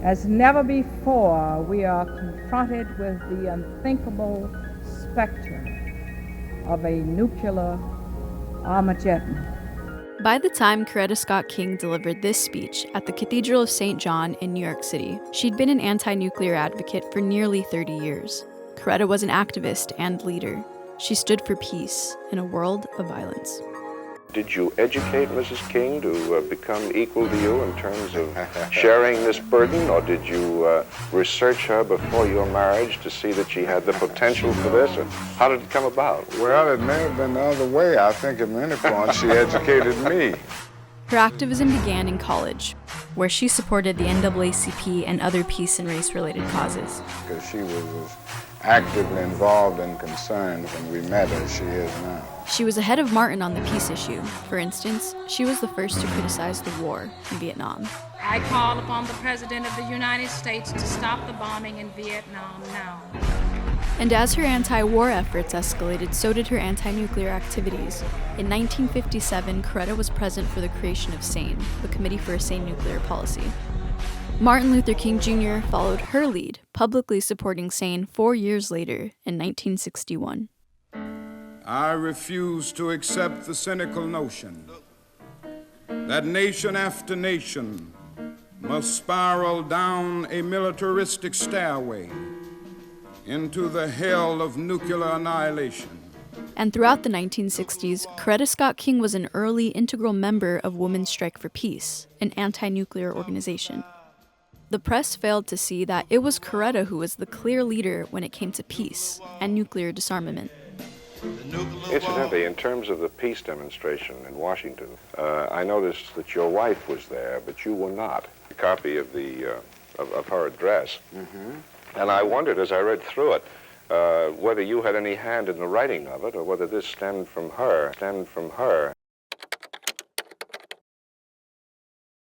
As never before, we are confronted with the unthinkable specter of a nuclear Armageddon. By the time Coretta Scott King delivered this speech at the Cathedral of St. John in New York City, she'd been an anti-nuclear advocate for nearly 30 years. Coretta was an activist and leader. She stood for peace in a world of violence. Did you educate Mrs. King to become equal to you in terms of sharing this burden, or did you research her before your marriage to see that she had the potential for this, or how did it come about? Well, it may have been the other way. I think at many points she educated me. Her activism began in college, where she supported the NAACP and other peace and race-related causes. Because she was as actively involved and concerned when we met as she is now. She was ahead of Martin on the peace issue. For instance, she was the first to criticize the war in Vietnam. I call upon the President of the United States to stop the bombing in Vietnam now. And as her anti-war efforts escalated, so did her anti-nuclear activities. In 1957, Coretta was present for the creation of SANE, the Committee for a Sane Nuclear Policy. Martin Luther King Jr. followed her lead, publicly supporting SANE 4 years later in 1961. I refuse to accept the cynical notion that nation after nation must spiral down a militaristic stairway into the hell of nuclear annihilation. And throughout the 1960s, Coretta Scott King was an early integral member of Women's Strike for Peace, an anti-nuclear organization. The press failed to see that it was Coretta who was the clear leader when it came to peace and nuclear disarmament. Incidentally, in terms of the peace demonstration in Washington, I noticed that your wife was there, but you were not. A copy of of her address. Mm-hmm. And I wondered, as I read through it, whether you had any hand in the writing of it, or whether this stemmed from her,